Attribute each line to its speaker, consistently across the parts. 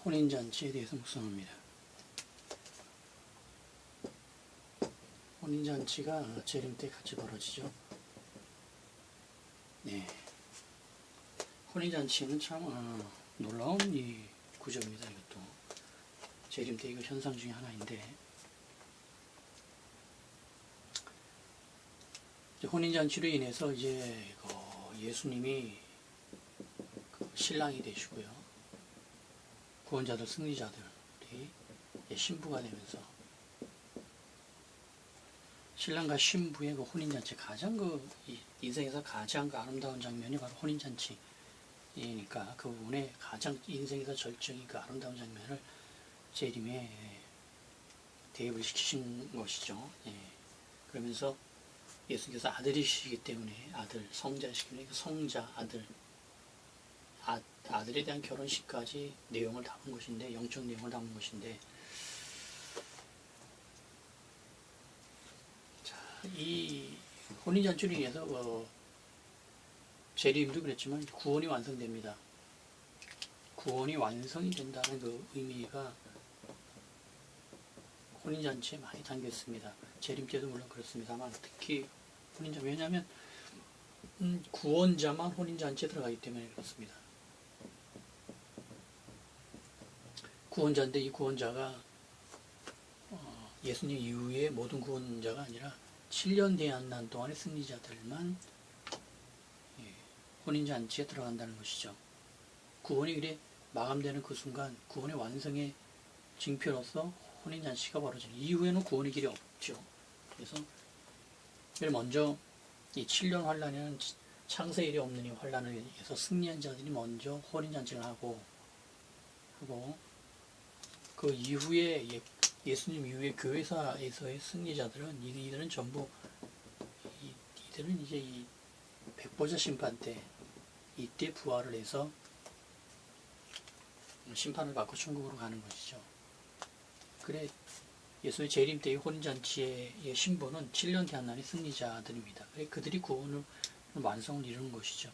Speaker 1: 혼인잔치에 대해서 묵상합니다. 혼인잔치가 재림 때 같이 벌어지죠. 네. 혼인잔치는 참 놀라운 이 구조입니다. 이것도 재림 때 이거 현상 중에 하나인데, 혼인잔치로 인해서 이제 예수님이 신랑이 되시고요, 구원자들, 승리자들이 신부가 되면서 신랑과 신부의 혼인잔치, 가장 인생에서 가장 아름다운 장면이 바로 혼인잔치이니까 그 부분에 가장 인생에서 절정이 아름다운 장면을 재림에 대입을 시키신 것이죠. 그러면서 예수님께서 아들이시기 때문에 아들, 성자시기 성자, 아들에 대한 결혼식까지 내용을 담은 것인데, 영적 내용을 담은 것인데, 자, 이 혼인잔치로 인해서 재림도 그랬지만 구원이 완성됩니다. 구원이 완성이 된다는 그 의미가 혼인잔치에 많이 담겨 있습니다. 재림 때도 물론 그렇습니다만, 특히 혼인잔치, 왜냐하면 구원자만 혼인잔치에 들어가기 때문에 그렇습니다. 구원자인데 이 구원자가 예수님 이후의 모든 구원자가 아니라 7년 대한난 동안의 승리자들만 혼인잔치에 들어간다는 것이죠. 구원이 이래 마감되는 그 순간, 구원의 완성의 징표로서 혼인잔치가 벌어지는, 이후에는 구원의 길이 없죠. 그래서 먼저 이 7년 환란에는 창세일이 없는 이 환란을 위해서 승리한 자들이 먼저 혼인잔치를 하고 그 이후에 예수님 이후에 교회사에서의 승리자들은 이들은 전부 이들은 이제 이 백보자 심판 때, 이때 부활을 해서 심판을 받고 천국으로 가는 것이죠. 그래 예수의 재림 때의 혼인잔치의 신부는 7년 대한난의 승리자들입니다. 그래 그들이 구원을 완성을 이루는 것이죠.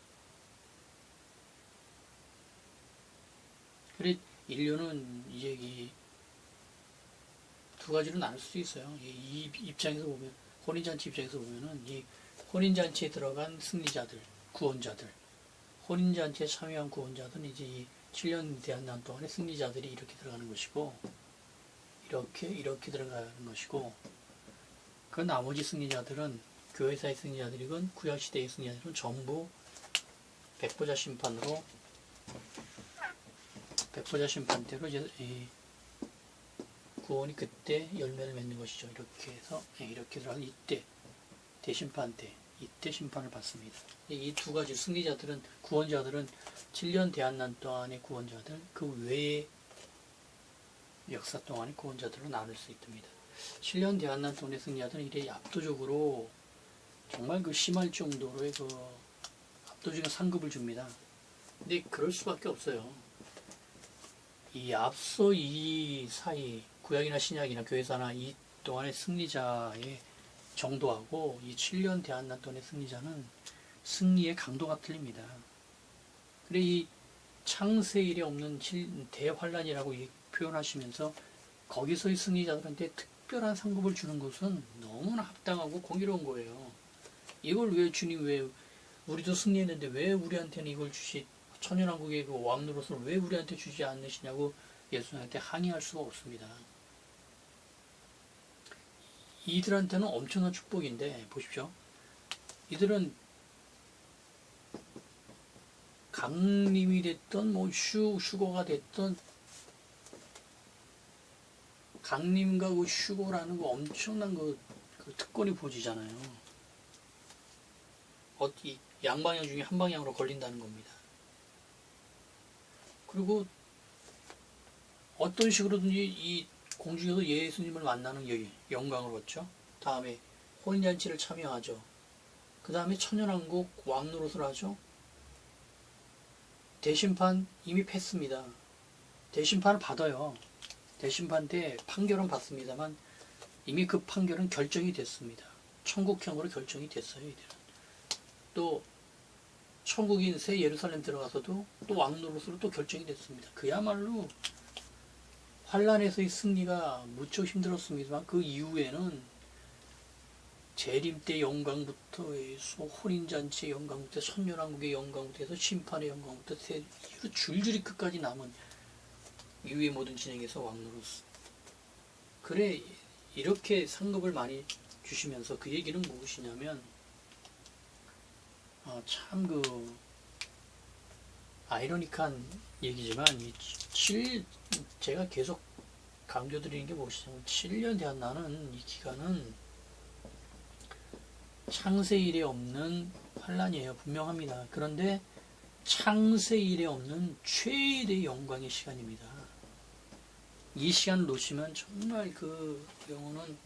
Speaker 1: 그래 인류는 이제 이 두 가지로 나눌 수 있어요. 이 입장에서 보면, 혼인잔치 입장에서 보면은 이 혼인잔치에 들어간 승리자들, 구원자들, 혼인잔치에 참여한 구원자들은 이제 이 7년 대한난 동안의 승리자들이 이렇게 들어가는 것이고, 이렇게 들어가는 것이고, 그 나머지 승리자들은, 교회사의 승리자들이건 구약시대의 승리자들은 전부 백보자 심판 때로 이제 구원이 그때 열매를 맺는 것이죠. 이렇게 해서 이렇게 들어가서 이때 대심판 때, 이때 심판을 받습니다. 이 두 가지 승리자들은, 구원자들은 7년 대한난 동안의 구원자들, 그 외의 역사 동안의 구원자들로 나눌 수 있답니다. 7년 대한난 동안의 승리자들은 이래 압도적으로 정말 심할 정도로의 압도적인 상급을 줍니다. 근데 그럴 수밖에 없어요. 이 앞서 이 사이, 구약이나 신약이나 교회사나 이 동안의 승리자의 정도하고 이 7년 대한난 동안의 승리자는 승리의 강도가 틀립니다. 그래 이 창세일에 없는 대환란이라고 표현하시면서 거기서의 승리자들한테 특별한 상급을 주는 것은 너무나 합당하고 공의로운 거예요. 이걸 왜 주님, 왜 우리도 승리했는데 왜 우리한테는 이걸 천연왕국의 그 왕노릇을 왜 우리한테 주지 않으시냐고 예수님한테 항의할 수가 없습니다. 이들한테는 엄청난 축복인데, 보십시오. 이들은 강림이 됐던 휴거가 됐던, 강림과 그 휴거라는 거 엄청난 그 특권이 부어지잖아요. 이 양방향 중에 한 방향으로 걸린다는 겁니다. 그리고 어떤 식으로든지 이 공중에서 예수님을 만나는 영광을 얻죠. 다음에 혼인잔치를 참여하죠. 그 다음에 천연왕국 왕노릇을 하죠. 대심판 이미 패습니다. 대심판을 받아요. 대심판 때 판결은 받습니다만 이미 그 판결은 결정이 됐습니다. 천국형으로 결정이 됐어요. 이들은. 또 천국인 새 예루살렘 들어가서도 또 왕노릇으로 또 결정이 됐습니다. 그야말로 환란에서의 승리가 무척 힘들었습니다만 그 이후에는 재림 때 영광부터 해서 혼인잔치의 영광부터 선열왕국의 영광부터 해서 심판의 영광부터 줄줄이 끝까지 남은 이후의 모든 진행에서 왕노릇. 그래 이렇게 상급을 많이 주시면서 그 얘기는 무엇이냐면 참 그 아이러니한 얘기지만 제가 계속 강조드리는 게 무엇이냐면 7년 대한나는 이 기간은 창세 이래 없는 환란이에요. 분명합니다. 그런데 창세 이래 없는 최대의 영광의 시간입니다. 이 시간을 놓치면 정말 그 영혼은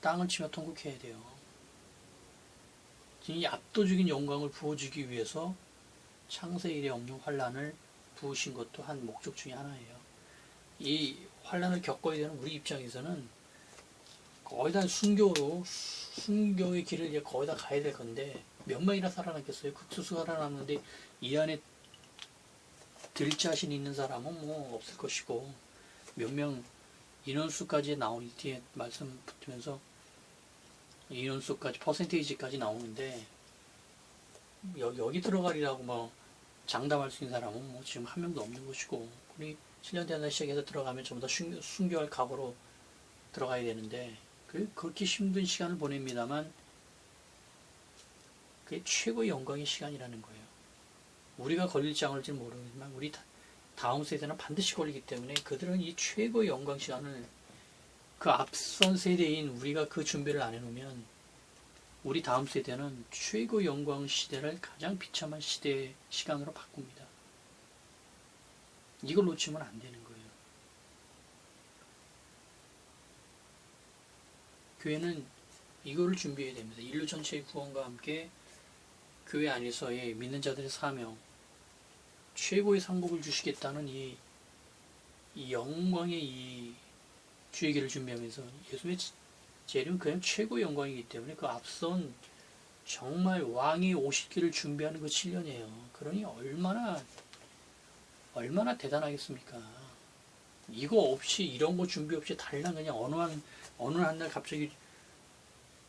Speaker 1: 땅을 치며 통곡해야 돼요. 이 압도적인 영광을 부어주기 위해서 창세 이래 없는 환란을 부으신 것도 한 목적 중에 하나예요. 이 환란을 겪어야 되는 우리 입장에서는 거의 다 순교의 길을 이제 거의 다 가야 될 건데 몇 명이나 살아남겠어요? 극소수가 살아남는데 이 안에 들 자신 있는 사람은 뭐 없을 것이고 몇 명 인원수까지 나오니 뒤에 말씀 붙으면서 인원수까지 퍼센테이지까지 나오는데 여기 들어가리라고 뭐 장담할 수 있는 사람은 뭐 지금 한 명도 없는 것이고 우리 7년 대한 시작해서 들어가면 전부 다 순교할 각오로 들어가야 되는데 그렇게 힘든 시간을 보냅니다만 그게 최고의 영광의 시간이라는 거예요. 우리가 걸릴지 안 걸릴지 모르지만 우리 다음 세대는 반드시 걸리기 때문에 그들은 이 최고의 영광 시간을 그 앞선 세대인 우리가 그 준비를 안 해놓으면 우리 다음 세대는 최고의 영광 시대를 가장 비참한 시간으로 바꿉니다. 이걸 놓치면 안 되는 거예요. 교회는 이거를 준비해야 됩니다. 인류 전체의 구원과 함께 교회 안에서의 믿는 자들의 사명, 최고의 상급을 주시겠다는 이 영광의 이 주의 길을 준비하면서 예수님의 재림은 그냥 최고의 영광이기 때문에 그 앞선 정말 왕이 오실 길을 준비하는 그 7년이에요. 그러니 얼마나 대단하겠습니까? 이거 없이 이런 거 준비 없이 달랑 그냥 어느 한 날 갑자기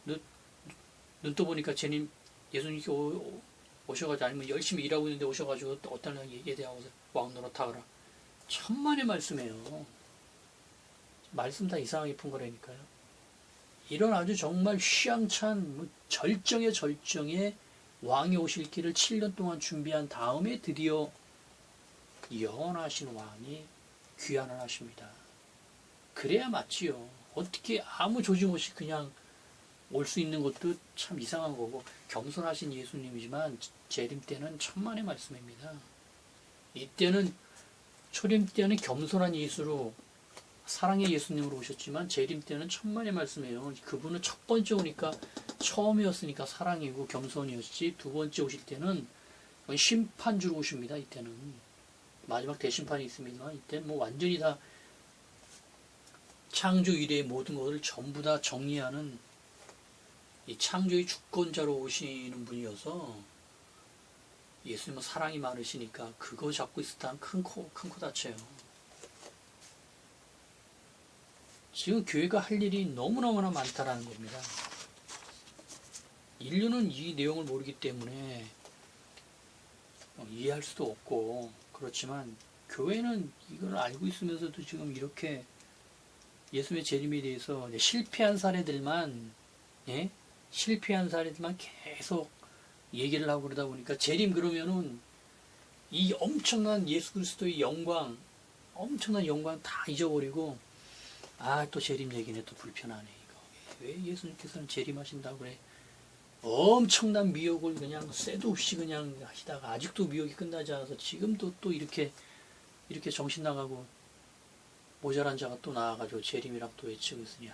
Speaker 1: 눈 떠보니까 예수님께 오셔가지고 아니면 열심히 일하고 있는데 오셔가지고 어떤 날 예대하고 왕 노릇하거라. 천만의 말씀이에요. 말씀 다 이상하게 푼 거라니까요. 이런 아주 정말 휘황찬 절정의 왕이 오실 길을 7년 동안 준비한 다음에 드디어 영원하신 왕이 귀환을 하십니다. 그래야 맞지요. 어떻게 아무 조짐 없이 그냥 올 수 있는 것도 참 이상한 거고 겸손하신 예수님이지만 재림 때는 천만의 말씀입니다. 이때는 초림 때는 겸손한 예수로 사랑의 예수님으로 오셨지만 재림 때는 천만의 말씀이에요. 그분은 첫 번째 오니까 처음이었으니까 사랑이고 겸손이었지 두 번째 오실 때는 심판주로 오십니다. 이때는 마지막 대심판이 있습니다. 이때는 뭐 완전히 다 창조 이래의 모든 것을 전부 다 정리하는 이 창조의 주권자로 오시는 분이어서 예수님은 사랑이 많으시니까 그거 잡고 있었다면 큰 코 다쳐요. 지금 교회가 할 일이 너무너무나 많다라는 겁니다. 인류는 이 내용을 모르기 때문에 이해할 수도 없고 그렇지만 교회는 이걸 알고 있으면서도 지금 이렇게 예수님의 재림에 대해서 실패한 사례들만 계속 얘기를 하고 그러다 보니까 재림 그러면은 이 엄청난 예수 그리스도의 영광, 엄청난 영광 다 잊어버리고 또 재림 얘기네 또 불편하네 이거. 왜 예수님께서는 재림하신다고 그래? 엄청난 미혹을 그냥 쇠도 없이 그냥 하시다가 아직도 미혹이 끝나지 않아서 지금도 또 이렇게 정신 나가고 모자란 자가 또 나와가지고 재림이라고 또 외치고 있으니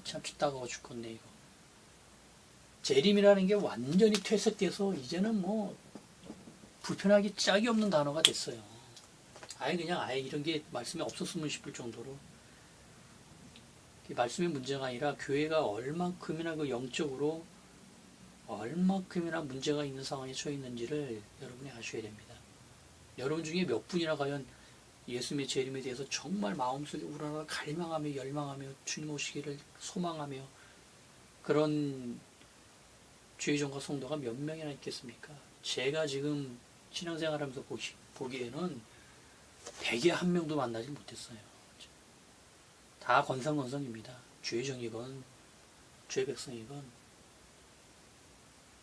Speaker 1: 참 핏다가워 죽겠네 이거. 재림이라는 게 완전히 퇴색돼서 이제는 뭐 불편하기 짝이 없는 단어가 됐어요. 그냥 이런 게 말씀에 없었으면 싶을 정도로 말씀의 문제가 아니라 교회가 얼만큼이나 그 영적으로 얼만큼이나 문제가 있는 상황에 처해 있는지를 여러분이 아셔야 됩니다. 여러분 중에 몇 분이나 과연 예수님의 재림에 대해서 정말 마음속에 우러나 갈망하며 열망하며 주님 오시기를 소망하며 그런 주의종과 성도가 몇 명이나 있겠습니까? 제가 지금 신앙생활하면서 보기에는 100에 1명도 만나지 못했어요. 다 건성건성입니다. 주의종이건 주의 백성이건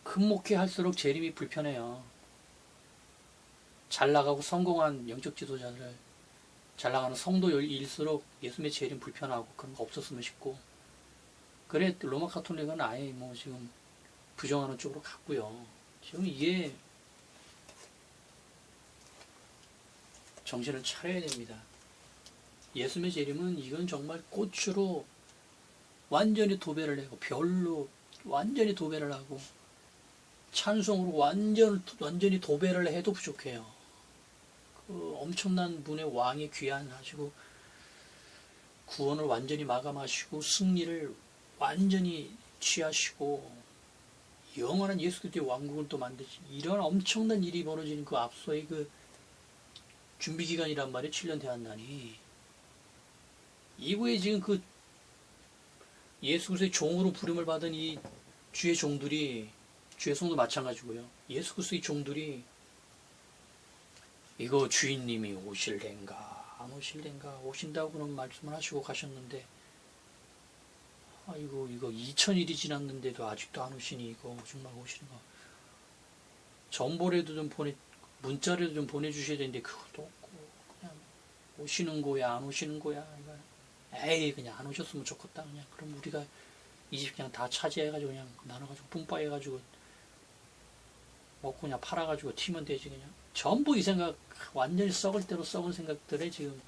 Speaker 1: 큰 목회할수록 재림이 불편해요. 잘 나가고 성공한 영적 지도자들, 잘 나가는 성도일수록 예수님의 재림 불편하고 그런 거 없었으면 싶고, 그래 로마 카톨릭은 아예 뭐 지금 부정하는 쪽으로 갔고요. 지금 이게 정신을 차려야 됩니다. 예수님의 재림은 이건 정말 꽃으로 완전히 도배를 하고 별로 완전히 도배를 하고 찬송으로 완전히 도배를 해도 부족해요. 그 엄청난 분의 왕이 귀환하시고 구원을 완전히 마감하시고 승리를 완전히 취하시고 영원한 예수 그리스도의 왕국을 또 만드시 이런 엄청난 일이 벌어지는 그 앞서의 그 준비 기간이란 말이에요. 7년 대한난이 이후에 지금 그 예수 그리스도의 종으로 부름을 받은 이 주의 종들이 주의 성도 마찬가지고요. 예수 그리스도의 종들이 이거 주인님이 오실랜가 안 오실랜가 오신다고 그런 말씀을 하시고 가셨는데 아이고 이거 2000일이 지났는데도 아직도 안 오시니 이거 정말 오시는 거 전보라도 좀 문자라도 좀 보내주셔야 되는데 그것도 없고 그냥 오시는 거야 안 오시는 거야 에이 그냥 안 오셨으면 좋겠다 그냥 그럼 우리가 이 집 그냥 다 차지해가지고 그냥 나눠가지고 뿜빠해가지고 먹고 그냥 팔아가지고 튀면 되지 그냥 전부 이 생각 완전히 썩을 대로 썩은 생각들에 지금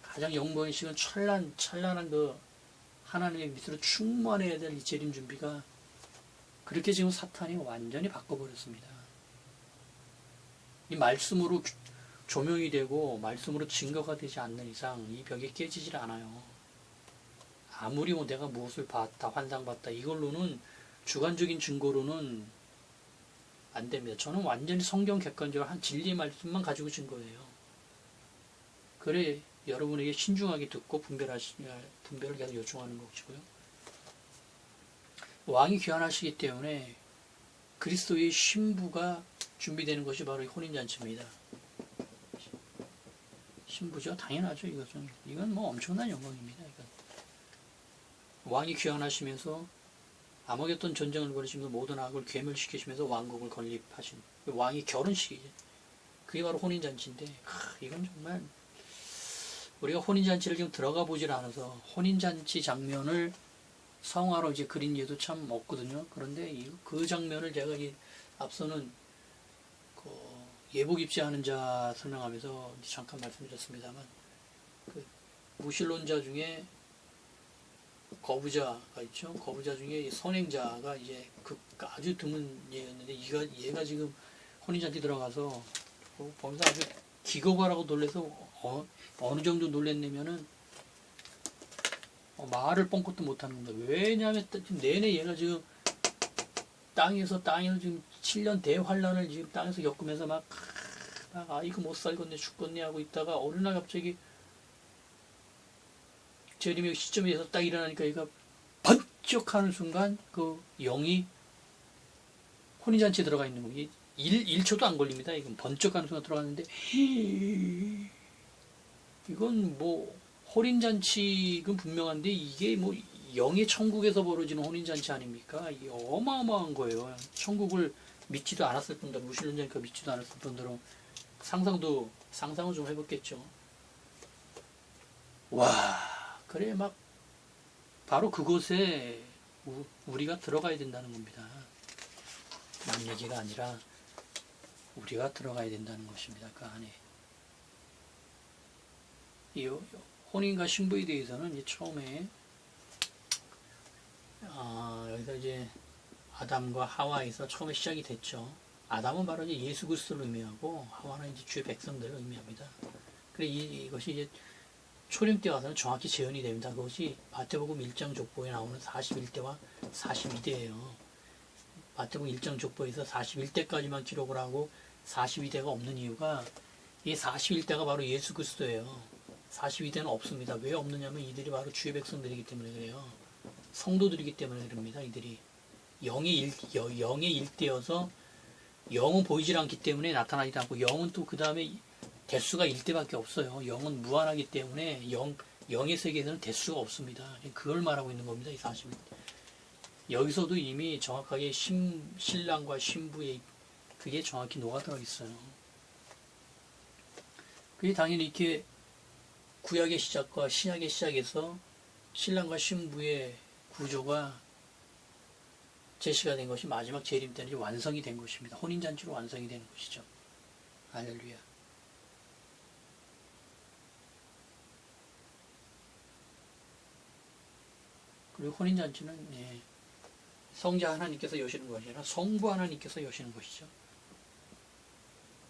Speaker 1: 가장 영광의 시간 찬란한 그 하나님의 밑으로 충만해야 될 이 재림 준비가 그렇게 지금 사탄이 완전히 바꿔버렸습니다. 이 말씀으로 조명이 되고 말씀으로 증거가 되지 않는 이상 이 벽이 깨지질 않아요. 아무리 뭐 내가 무엇을 봤다 환상 봤다 이걸로는 주관적인 증거로는 안 됩니다. 저는 완전히 성경 객관적으로 한 진리의 말씀만 가지고 증거예요. 그래 여러분에게 신중하게 듣고 분별을 계속 요청하는 것이고요. 왕이 귀환하시기 때문에 그리스도의 신부가 준비되는 것이 바로 혼인잔치입니다. 신부죠? 당연하죠. 이건 뭐 엄청난 영광입니다. 왕이 귀환하시면서 아무것던 전쟁을 벌이시면서 모든 악을 괴멸시키시면서 왕국을 건립하신 왕이 결혼식이죠. 그게 바로 혼인잔치인데 이건 정말 우리가 혼인잔치를 지금 들어가 보질 않아서 혼인잔치 장면을 성화로 이제 그린 예도 참 없거든요. 그런데 그 장면을 제가 앞서는 그 예복 입지 않은 자 설명하면서 잠깐 말씀드렸습니다만 그 무신론자 중에 거부자가 있죠. 거부자 중에 선행자가 이제 그 아주 드문 예였는데 얘가 지금 혼인잔치 들어가서 보면서 아주 기겁하라고 놀래서 어느 정도 놀랬냐면은 말을 뻥끗도 못하는 겁니다. 왜냐하면 지금 내내 얘가 지금 땅에서 지금 7년 대환란을 지금 땅에서 겪으면서 막 이거 못 살겠네 죽겠네 하고 있다가 어느 날 갑자기 재림의 시점에서 딱 일어나니까 얘가 번쩍하는 순간 그 영이 혼인잔치에 들어가 있는 거예요. 1초도 안 걸립니다. 이건 번쩍하는 순간 들어갔는데 이건 뭐 혼인잔치는 분명한데 이게 뭐 영의 천국에서 벌어지는 혼인잔치 아닙니까? 이게 어마어마한 거예요. 천국을 믿지도 않았을 뿐더러 무신론자니까 믿지도 않았을 뿐더러 상상을 좀 해봤겠죠. 와 그래 막 바로 그곳에 우리가 들어가야 된다는 겁니다. 남 얘기가 아니라 우리가 들어가야 된다는 것입니다. 그 안에 이 혼인과 신부에 대해서는 이제 처음에 여기서 이제 아담과 하와에서 처음에 시작이 됐죠. 아담은 바로 이제 예수 그리스도를 의미하고 하와는 이제 주의 백성들을 의미합니다. 그래 이것이 이제 초림 때 와서는 정확히 재현이 됩니다. 그것이 마태복음 1장 족보에 나오는 41대와 42대예요. 마태복음 1장 족보에서 41대까지만 기록을 하고 42대가 없는 이유가 이 41대가 바로 예수 그리스도예요. 42대는 없습니다. 왜 없느냐면 이들이 바로 주의 백성들이기 때문에 그래요. 성도들이기 때문에 그럽니다. 이들이 영의 일대여서 영은 보이질 않기 때문에 나타나지도 않고, 영은 또 그 다음에 대수가 일대밖에 없어요. 영은 무한하기 때문에 영의 세계에서는 대수가 없습니다. 그걸 말하고 있는 겁니다. 이 41대. 여기서도 이미 정확하게 신랑과 신부의 그게 정확히 녹아들어 있어요. 그게 당연히 이렇게 구약의 시작과 신약의 시작에서 신랑과 신부의 구조가 제시가 된 것이 마지막 재림 때는 완성이 된 것입니다. 혼인잔치로 완성이 되는 것이죠. 할렐루야. 그리고 혼인잔치는 성자 하나님께서 여시는 것이 아니라 성부 하나님께서 여시는 것이죠.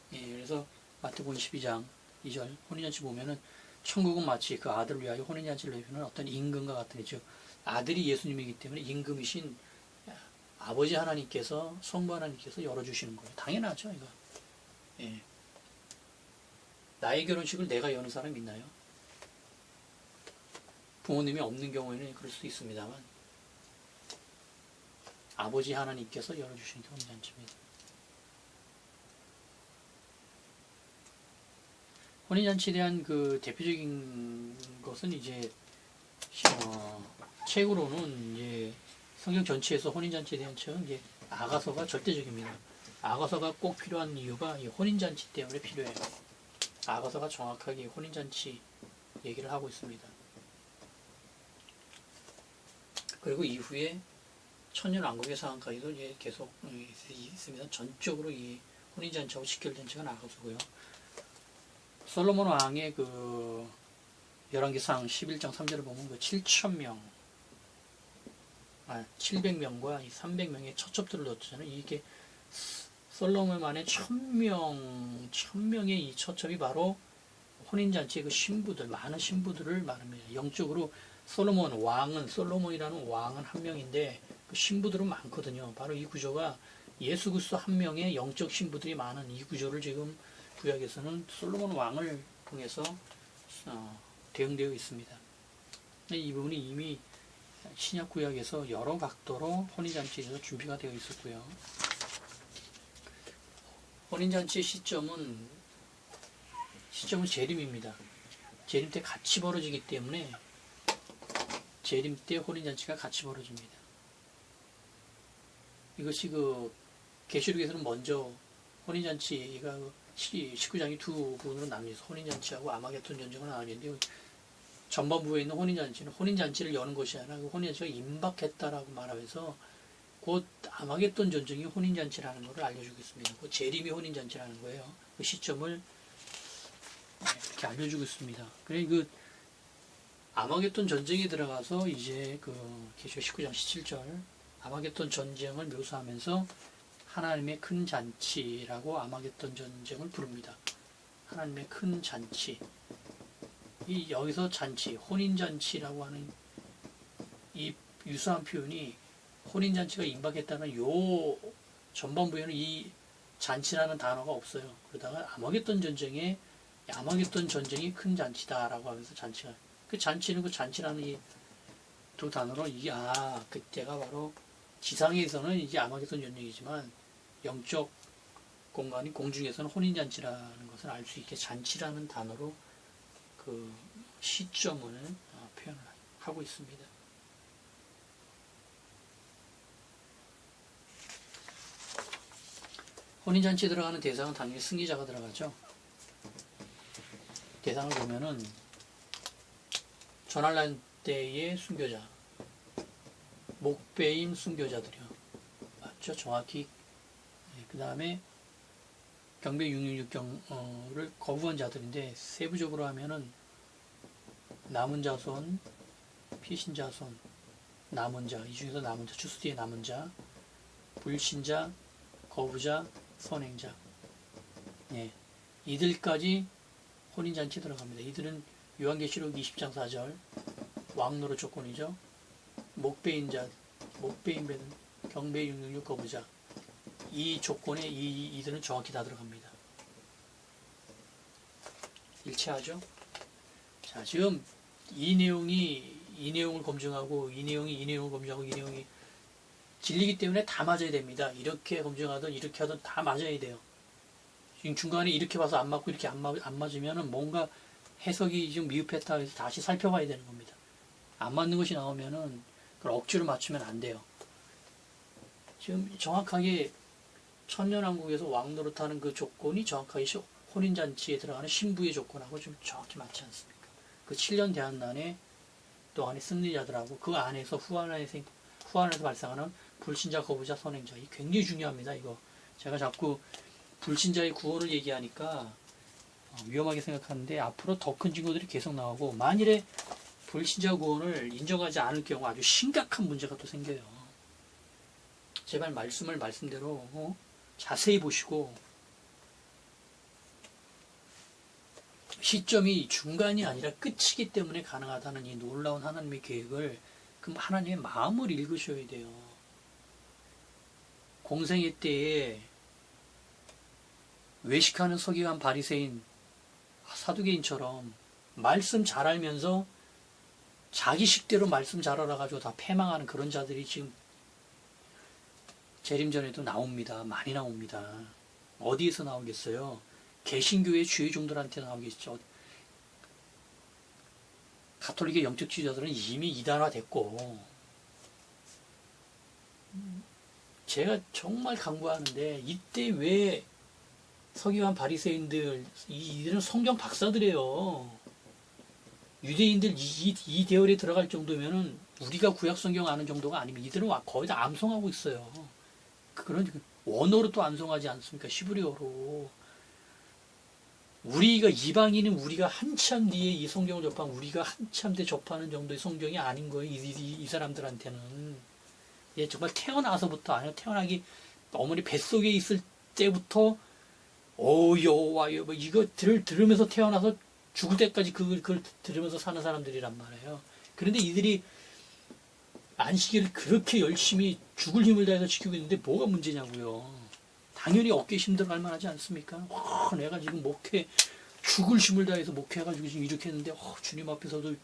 Speaker 1: 그래서 마태복음 12장 2절 혼인잔치 보면은 천국은 마치 그 아들을 위하여 혼인잔치를 내주는 어떤 임금과 같으니, 즉 아들이 예수님이기 때문에 임금이신 아버지 하나님께서, 성부 하나님께서 열어주시는 거예요. 당연하죠, 이거. 나의 결혼식을 내가 여는 사람 있나요? 부모님이 없는 경우에는 그럴 수도 있습니다만, 아버지 하나님께서 열어주시는 게 혼인잔치입니다. 혼인잔치에 대한 그 대표적인 것은 이제 책으로는 이제 성경 전체에서 혼인잔치에 대한 책은 이제 아가서가 절대적입니다. 아가서가 꼭 필요한 이유가 이 혼인잔치 때문에 필요해요. 아가서가 정확하게 혼인잔치 얘기를 하고 있습니다. 그리고 이후에 천년왕국의 상황까지도 이제 계속 있습니다. 전적으로 이 혼인잔치하고 직결된 책은 아가서고요. 솔로몬 왕의 그 열왕기상 11장 3절을 보면 그 700명과 이 300명의 처첩들을 넣었잖아요. 이게 솔로몬만의 1000명의 이 처첩이 바로 혼인잔치의 그 신부들, 많은 신부들을 말합니다. 영적으로 솔로몬이라는 왕은 한 명인데 그 신부들은 많거든요. 바로 이 구조가 예수 그리스도 한 명의 영적 신부들이 많은 이 구조를 지금 구약에서는 솔로몬 왕을 통해서 대응되어 있습니다. 이 부분이 이미 신약 구약에서 여러 각도로 혼인잔치에 대해서 준비가 되어 있었고요. 혼인잔치의 시점은 재림입니다. 재림 때 같이 벌어지기 때문에 재림 때 혼인잔치가 같이 벌어집니다. 이것이 그 계시록에서는 먼저 혼인잔치가 19장이 두 부분으로 나뉘어서 혼인잔치하고 아마겟돈 전쟁으로 나뉘는데, 전반부에 있는 혼인잔치는 혼인잔치를 여는 것이 아니라 그 혼인잔치가 임박했다라고 말하면서 곧 아마겟돈 전쟁이 혼인잔치라는 것을 알려주고 있습니다. 그 재림이 혼인잔치라는 거예요. 그 시점을 이렇게 알려주고 있습니다. 그래 그 아마겟돈 전쟁에 들어가서 이제 그 계시록 19장 17절 아마겟돈 전쟁을 묘사하면서 하나님의 큰 잔치라고 아마겟돈 전쟁을 부릅니다. 하나님의 큰 잔치. 여기서 잔치, 혼인잔치라고 하는 이 유사한 표현이 혼인잔치가 임박했다는 요 전반부에는 이 잔치라는 단어가 없어요. 그러다가 아마겟돈 전쟁이 큰 잔치다라고 하면서 잔치가, 그 잔치라는 이 두 단어로 그때가 바로 지상에서는 이제 아마겟돈 전쟁이지만 영적 공간이 공중에서는 혼인잔치라는 것을 알 수 있게 잔치라는 단어로 그 시점을 표현을 하고 있습니다. 혼인잔치에 들어가는 대상은 당연히 승리자가 들어가죠. 대상을 보면은 전환란 때의 순교자, 목배임 순교자들이요. 맞죠? 정확히. 그 다음에 경배 666경을 거부한 자들인데, 세부적으로 하면은 남은 자손, 피신 자손, 남은 자, 이 중에서 남은 자, 추수 뒤에 남은 자, 불신자, 거부자, 선행자. 이들까지 혼인잔치에 들어갑니다. 이들은 요한계시록 20장 4절 왕노릇 조건이죠. 목배인자, 목배인배는 경배 666 거부자. 이 조건에 이들은 정확히 다 들어갑니다. 일치하죠? 자, 지금 이 내용을 검증하고 이 내용을 검증하고 이 내용이 진리기 때문에 다 맞아야 됩니다. 이렇게 검증하든 이렇게 하든 다 맞아야 돼요. 지금 중간에 이렇게 봐서 안 맞고 이렇게 안 맞으면은 뭔가 해석이 좀 미흡했다 해서 다시 살펴봐야 되는 겁니다. 안 맞는 것이 나오면은 그걸 억지로 맞추면 안 돼요. 지금 정확하게 천년왕국에서 왕노릇하는 그 조건이 정확하게 혼인잔치에 들어가는 신부의 조건하고 좀 정확히 맞지 않습니까? 그 7년 대한난에 동안의 승리자들하고 그 안에서 후안에서 발생하는 불신자, 거부자, 선행자. 이 굉장히 중요합니다. 이거 제가 자꾸 불신자의 구원을 얘기하니까 위험하게 생각하는데 앞으로 더 큰 증거들이 계속 나오고 만일에 불신자 구원을 인정하지 않을 경우 아주 심각한 문제가 또 생겨요. 제발 말씀대로 자세히 보시고 시점이 중간이 아니라 끝이기 때문에 가능하다는 이 놀라운 하나님의 계획을 그 하나님의 마음을 읽으셔야 돼요. 공생애 때에 외식하는 서기관 바리새인 사두개인처럼 말씀 잘 알면서 자기 식대로 말씀 잘 알아가지고 다 패망하는 그런 자들이 지금 재림전에도 나옵니다. 많이 나옵니다. 어디에서 나오겠어요? 개신교의 주의종들한테 나오겠죠. 가톨릭의 영적주의자들은 이미 이단화됐고 제가 정말 강구하는데 이때 왜 서기관 바리새인들 이들은 성경 박사들이에요. 유대인들 이 대열에 들어갈 정도면은 우리가 구약 성경 아는 정도가 아니면 이들은 거의 다 암송하고 있어요. 그런 원어로 또 암송하지 않습니까? 시브리어로. 우리가 이방인은 우리가 한참 뒤에 이 성경을 접하면 우리가 한참 뒤에 접하는 정도의 성경이 아닌 거예요. 이 사람들한테는. 예, 정말 태어나서부터 아니요 태어나기 어머니 뱃속에 있을 때부터 여호와여 뭐 이거 들으면서 태어나서 죽을 때까지 그걸 들으면서 사는 사람들이란 말이에요. 그런데 이들이 안식일을 그렇게 열심히 죽을 힘을 다해서 지키고 있는데 뭐가 문제냐고요. 당연히 어깨 힘들어 할 만하지 않습니까? 내가 지금 죽을 힘을 다해서 목회해가지고 지금 이렇게 했는데 주님 앞에서도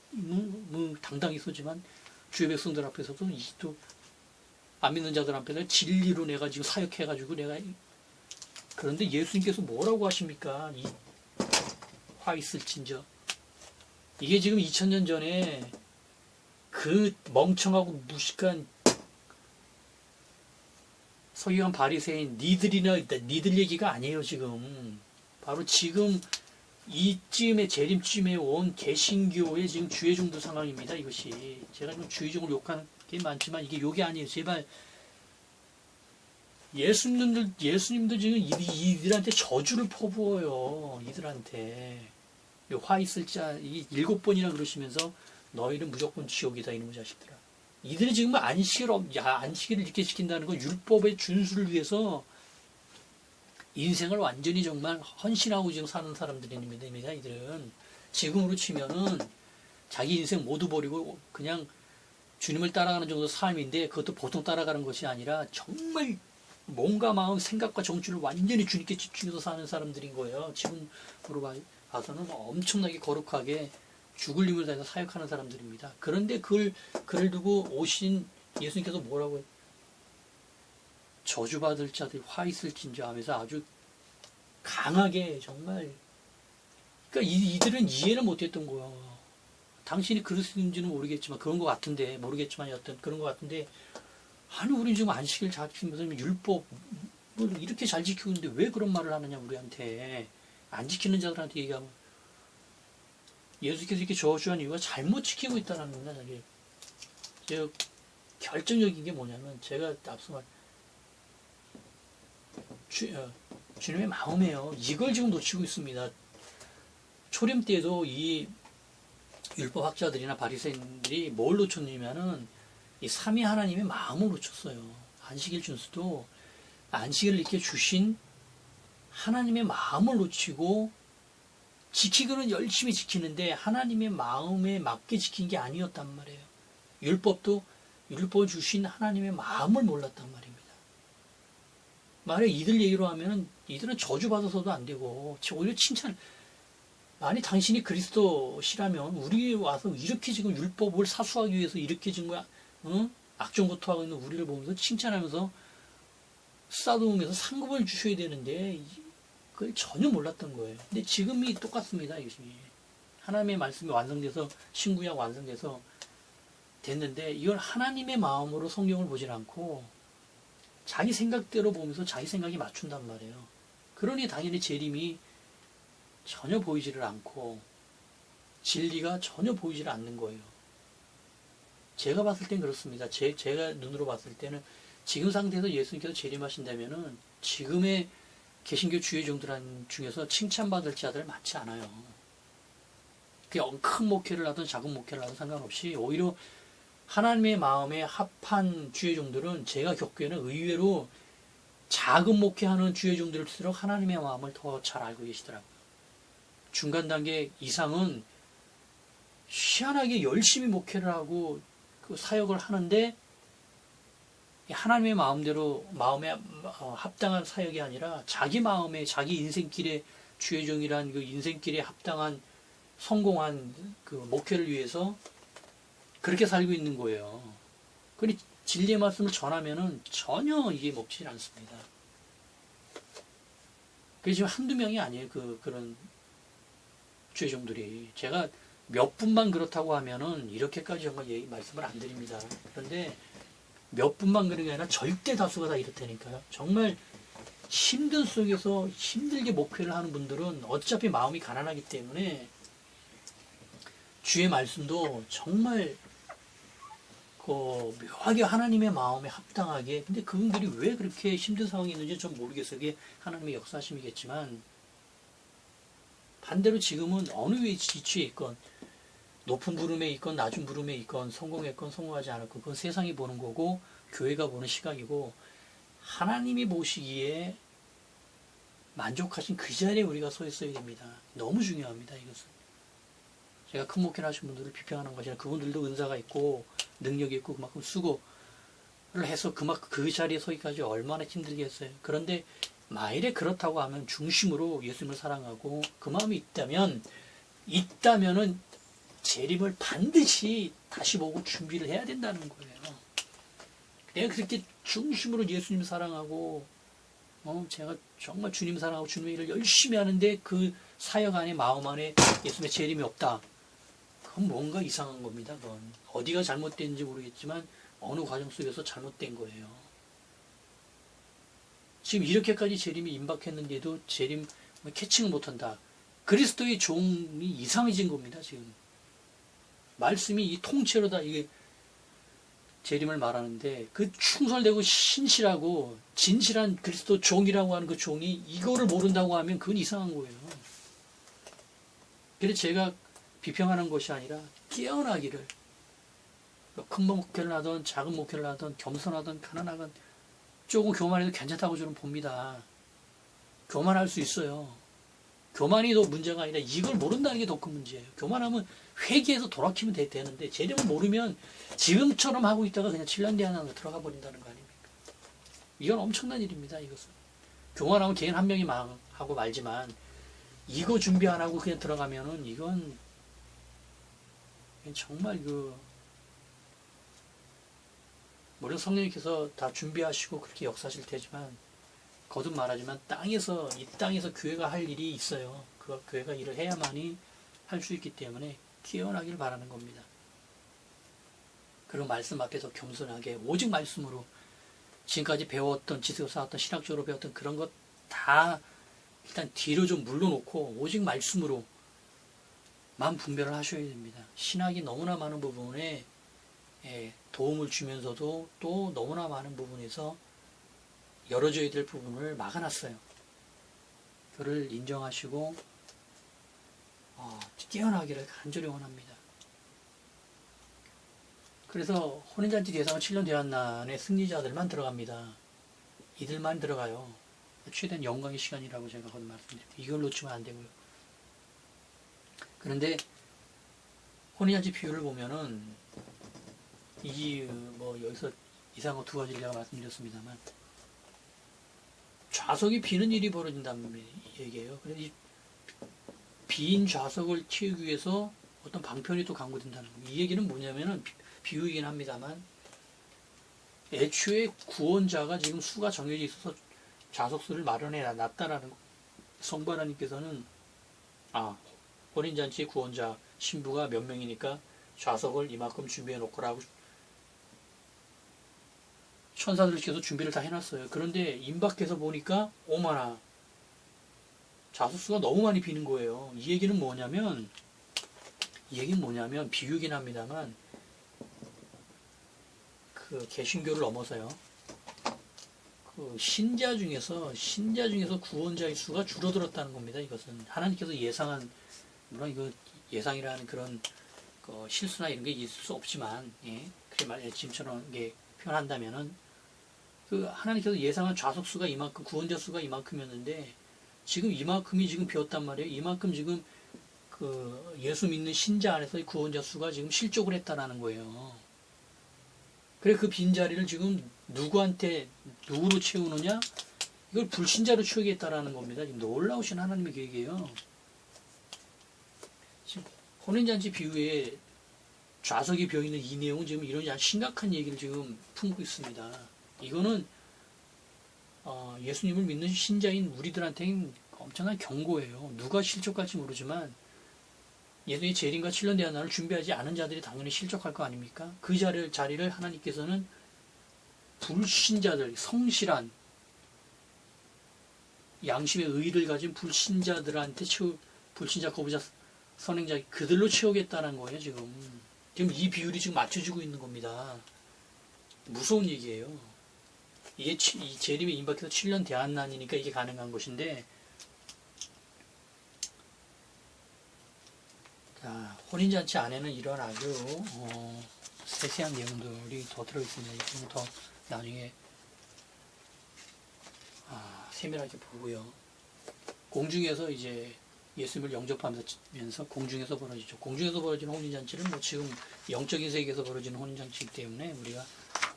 Speaker 1: 당당히 서지만 주의 백성들 앞에서도 또 안 믿는 자들 앞에서 진리로 내가 지금 사역해가지고 내가 그런데 예수님께서 뭐라고 하십니까? 이 화 있을진저. 이게 지금 2000년 전에 그 멍청하고 무식한 서기관 바리새인 니들 얘기가 아니에요. 지금 바로 지금 이쯤에 재림쯤에 온 개신교의 지금 주의종들 상황입니다. 이것이 제가 좀 주의종을 욕하는 게 많지만 이게 욕이 아니에요. 제발 예수님도 지금 이들한테 저주를 퍼부어요. 이들한테 화 있을 자 7번이나 그러시면서 너희는 무조건 지옥이다 이놈의 자식들아. 이들이 지금 안식일을 이렇게 지킨다는 건 율법의 준수를 위해서 인생을 완전히 정말 헌신하고 지금 사는 사람들입니다. 이들은 지금으로 치면은 자기 인생 모두 버리고 그냥 주님을 따라가는 정도 삶인데 그것도 보통 따라가는 것이 아니라 정말 몸과 마음, 생각과 정신을 완전히 주님께 집중해서 사는 사람들인 거예요. 지금으로 봐서는 엄청나게 거룩하게 죽을 힘을 다해서 사역하는 사람들입니다. 그런데 그걸 두고 오신 예수님께서 뭐라고 해요? 저주받을 자들 화 있을진저 하면서 아주 강하게 정말 그러니까 이들은 이해를 못했던 거예요. 당신이 그리스도인지는 모르겠지만 그런 것 같은데 모르겠지만 여튼 그런 것 같은데 아니 우리 지금 안식일 잘 지키면서 율법 이렇게 잘 지키고 있는데 왜 그런 말을 하느냐 우리한테 안 지키는 자들한테 얘기하면 예수께서 이렇게 저주한 이유가 잘못 지키고 있다는 겁니다. 제가 결정적인 게 뭐냐면 제가 앞서 말 주님의 마음이에요. 이걸 지금 놓치고 있습니다. 초림 때도 이 율법학자들이나 바리새인들이 뭘 놓쳤냐면은 이 삼위 하나님의 마음을 놓쳤어요. 안식일 준수도 안식일을 이렇게 주신 하나님의 마음을 놓치고 지키기는 열심히 지키는데 하나님의 마음에 맞게 지킨 게 아니었단 말이에요. 율법을 주신 하나님의 마음을 몰랐단 말입니다. 만약 이들 얘기로 하면은 이들은 저주받아서도 안 되고 오히려 칭찬 아니 당신이 그리스도시라면 우리 와서 이렇게 지금 율법을 사수하기 위해서 이렇게 지금 응? 악종고토하고 있는 우리를 보면서 칭찬하면서 싸우면서 상급을 주셔야 되는데 그걸 전혀 몰랐던 거예요. 근데 지금이 똑같습니다. 이것이 하나님의 말씀이 완성돼서 신구약 완성돼서 됐는데 이걸 하나님의 마음으로 성경을 보질 않고 자기 생각대로 보면서 자기 생각이 맞춘단 말이에요. 그러니 당연히 재림이 전혀 보이지를 않고 진리가 전혀 보이지를 않는 거예요. 제가 봤을 땐 그렇습니다. 제가 눈으로 봤을 때는 지금 상태에서 예수님께서 재림하신다면은 지금의 개신교 주의 종들 중에서 칭찬받을 자들 많지 않아요. 그게 큰 목회를 하든 작은 목회를 하든 상관없이 오히려 하나님의 마음에 합한 주의 종들은 제가 겪기에는 의외로 작은 목회하는 주의 종들일수록 하나님의 마음을 더 잘 알고 계시더라고요. 중간 단계 이상은 희한하게 열심히 목회를 하고 그 사역을 하는데 하나님의 마음에 합당한 사역이 아니라 자기 마음에 자기 인생길에 주의 종이란 그 인생길에 합당한 성공한 그 목회를 위해서 그렇게 살고 있는 거예요. 그러니 진리의 말씀을 전하면은 전혀 이게 먹지 않습니다. 그게 지금 한두 명이 아니에요. 그런 주의 종들이. 제가 몇 분만 그렇다고 하면은 이렇게까지 정말 말씀을 안 드립니다. 그런데 몇 분만 그런 게 아니라 절대 다수가 다 이렇다니까요. 정말 힘든 속에서 힘들게 목회를 하는 분들은 어차피 마음이 가난하기 때문에 주의 말씀도 정말 묘하게 하나님의 마음에 합당하게. 근데 그분들이 왜 그렇게 힘든 상황이 있는지 좀 모르겠어요. 그게 하나님의 역사심이겠지만 반대로 지금은 어느 위치에 있건 높은 부름에 있건 낮은 부름에 있건 성공했건 성공하지 않았건 그건 세상이 보는 거고 교회가 보는 시각이고 하나님이 보시기에 만족하신 그 자리에 우리가 서 있어야 됩니다. 너무 중요합니다. 이것은. 제가 큰 목회를 하신 분들을 비평하는 것이 아니라 그분들도 은사가 있고 능력이 있고 그만큼 수고를 해서 그만큼 그 자리에 서기까지 얼마나 힘들겠어요. 그런데 만일에 그렇다고 하면 중심으로 예수님을 사랑하고 그 마음이 있다면은 재림을 반드시 다시 보고 준비를 해야 된다는 거예요. 내가 그렇게 중심으로 예수님 사랑하고 제가 정말 주님 사랑하고 주님의 일을 열심히 하는데 그 사역 안에 마음 안에 예수님의 재림이 없다. 그건 뭔가 이상한 겁니다. 그건 어디가 잘못된지 모르겠지만 어느 과정 속에서 잘못된 거예요. 지금 이렇게까지 재림이 임박했는데도 재림 캐칭을 못한다. 그리스도의 종이 이상해진 겁니다. 지금 말씀이 이 통째로 다 이게 재림을 말하는데 그 충성되고 신실하고 진실한 그리스도 종이라고 하는 그 종이 이거를 모른다고 하면 그건 이상한 거예요. 그래서 제가 비평하는 것이 아니라 깨어나기를 큰 목회를 하든 작은 목회를 하든 겸손하든 가난하든 조금 교만해도 괜찮다고 저는 봅니다. 교만할 수 있어요. 교만이 더 문제가 아니라 이걸 모른다는 게 더 큰 문제예요. 교만하면 회개해서 돌아키면 되는데 재림을 모르면 지금처럼 하고 있다가 그냥 7년 뒤에 하나 들어가 버린다는 거 아닙니까? 이건 엄청난 일입니다. 이것은. 교만하면 개인 한 명이 하고 말지만 이거 준비 안 하고 그냥 들어가면은 이건 정말 물론 성령님께서 다 준비하시고 그렇게 역사하실 테지만 거듭 말하지만 이 땅에서 교회가 할 일이 있어요. 그 교회가 일을 해야만이 할 수 있기 때문에 깨어나길 바라는 겁니다. 그리고 말씀 앞에서 겸손하게 오직 말씀으로 지금까지 배웠던 지식을 쌓았던 신학적으로 배웠던 그런 것 다 일단 뒤로 좀 물러놓고 오직 말씀으로만 분별을 하셔야 됩니다. 신학이 너무나 많은 부분에 도움을 주면서도 또 너무나 많은 부분에서 열어줘야 될 부분을 막아놨어요. 그를 인정하시고 깨어나기를 간절히 원합니다. 그래서 혼인잔치 대상은 7년 대환난의 승리자들만 들어갑니다. 이들만 들어가요. 최대한 영광의 시간이라고 제가 거듭 말씀드립니다. 이걸 놓치면 안 되고요. 그런데 혼인잔치 비유를 보면은 여기서 이상한 두 가지를 제가 말씀드렸습니다만 좌석이 비는 일이 벌어진다는 얘기예요. 그래서 빈 좌석을 채우기 위해서 어떤 방편이 또 강구된다는 겁니다. 이 얘기는 뭐냐면은 비유이긴 합니다만 애초에 구원자가 지금 수가 정해져 있어서 좌석수를 마련해 놨다라는 성부 하나님께서는 혼인잔치 구원자 신부가 몇 명이니까 좌석을 이만큼 준비해 놓고라고 천사들께서 준비를 다 해놨어요. 그런데 임박해서 보니까 오마나 좌석수가 너무 많이 비는 거예요. 이 얘기는 뭐냐면 비유긴 합니다만 그 개신교를 넘어서요. 그 신자 중에서 구원자의 수가 줄어들었다는 겁니다. 이것은 하나님께서 예상한, 물론 이거 예상이라는 그런 실수나 이런 게 있을 수 없지만, 그래 지금처럼 이게 표현한다면은 그 하나님께서 예상한 좌석수가 이만큼, 구원자 수가 이만큼이었는데 지금 이만큼이 지금 비었단 말이에요. 이만큼 지금 그 예수 믿는 신자 안에서의 구원자 수가 지금 실족을 했다라는 거예요. 그래 그 빈자리를 지금 누구로 채우느냐? 이걸 불신자로 채우겠다라는 겁니다. 지금 놀라우신 하나님의 계획이에요. 지금 혼인잔치 비유에 좌석이 비어있는 이 내용은 지금 이런 아주 심각한 얘기를 지금 품고 있습니다. 이거는 예수님을 믿는 신자인 우리들한테는 엄청난 경고예요. 누가 실족할지 모르지만 예수님의 재림과 7년 대한날을 준비하지 않은 자들이 당연히 실족할 거 아닙니까? 그 자리를 하나님께서는 불신자들, 성실한 양심의 의의를 가진 불신자들한테 불신자, 거부자, 선행자 그들로 채우겠다는 거예요. 지금 이 비율이 지금 맞춰지고 있는 겁니다. 무서운 얘기예요. 이게 이 재림에 임박해서 7년 대한난이니까 이게 가능한 것인데, 자, 혼인잔치 안에는 이런 아주 세세한 내용들이 더 들어있습니다. 이거는 더 나중에 세밀하게 보고요. 공중에서 이제 예수님을 영접하면서 공중에서 벌어지죠. 공중에서 벌어지는 혼인잔치는 뭐 지금 영적인 세계에서 벌어지는 혼인잔치이기 때문에 우리가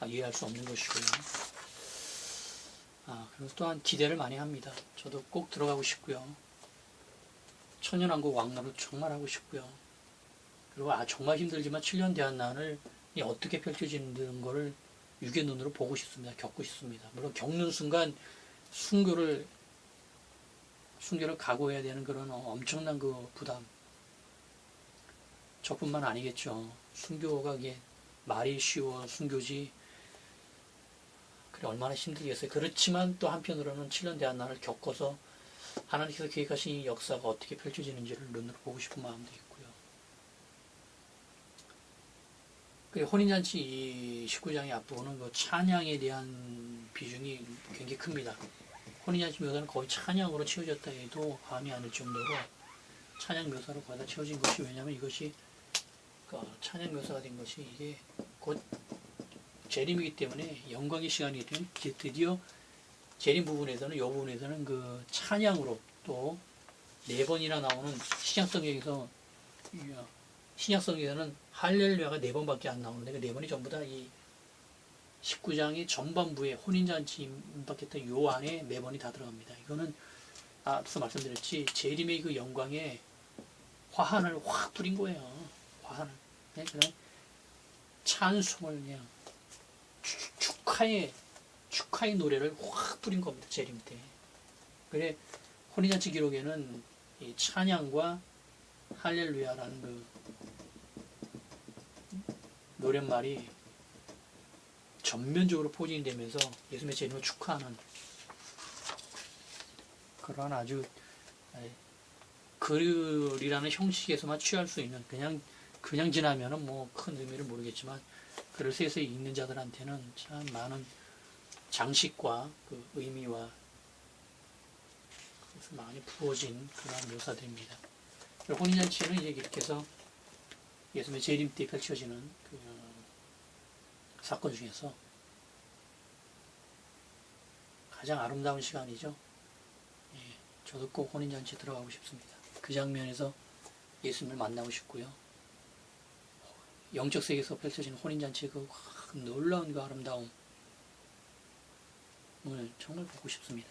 Speaker 1: 이해할 수 없는 것이고요. 그리고 또한 기대를 많이 합니다. 저도 꼭 들어가고 싶고요. 천연왕국 왕노를 정말 하고 싶고요. 그리고 정말 힘들지만 7년 대한난을 어떻게 펼쳐지는 거를 육의 눈으로 보고 싶습니다. 겪고 싶습니다. 물론 겪는 순간 순교를 각오해야 되는 그런 엄청난 그 부담. 저뿐만 아니겠죠. 순교가 이게 말이 쉬워 순교지. 그래 얼마나 힘들겠어요. 그렇지만 또 한편으로는 7년 대한난을 겪어서 하나님께서 계획하신 이 역사가 어떻게 펼쳐지는지를 눈으로 보고 싶은 마음도 있고요. 그 혼인잔치 19장의 앞부분은 그 찬양에 대한 비중이 굉장히 큽니다. 혼인잔치 묘사는 거의 찬양으로 채워졌다 해도 과언이 아닐 정도로 찬양 묘사로 거의 다 채워진 것이, 왜냐하면 이것이 찬양 묘사가 된 것이 이게 곧 재림이기 때문에 영광의 시간이기 때문에 드디어 재림 부분에서는, 이 부분에서는 그 찬양으로 또 4번이나 나오는 신약성경에서는 할렐루야가 4번밖에 안 나오는데 그 4번이 전부 다 이 19장의 전반부에 혼인잔치 임박했던 요 안에 4번이 다 들어갑니다. 이거는 앞서 말씀드렸지 재림의 그 영광에 화환을 확 뿌린 거예요. 화환을. 네? 그냥 찬송을 그냥 축하의 노래를 확 뿌린 겁니다. 재림 때. 그래 혼인잔치 기록에는 이 찬양과 할렐루야라는 그 노랫말이 전면적으로 포진이 되면서 예수님의 재림을 축하하는 그런 아주 글이라는 형식에서만 취할 수 있는, 그냥 지나면은 뭐 큰 의미를 모르겠지만 글을 세세히 읽는 자들한테는 참 많은 장식과 그 의미와 그래서 많이 부어진 그런 묘사들입니다. 혼인잔치는 이제 이렇게 해서 예수님의 재림 때 펼쳐지는 그 사건 중에서 가장 아름다운 시간이죠. 저도 꼭 혼인잔치에 들어가고 싶습니다. 그 장면에서 예수님을 만나고 싶고요. 영적 세계에서 펼쳐지는 혼인잔치의 그 놀라운 그 아름다움, 오늘 정말 보고 싶습니다.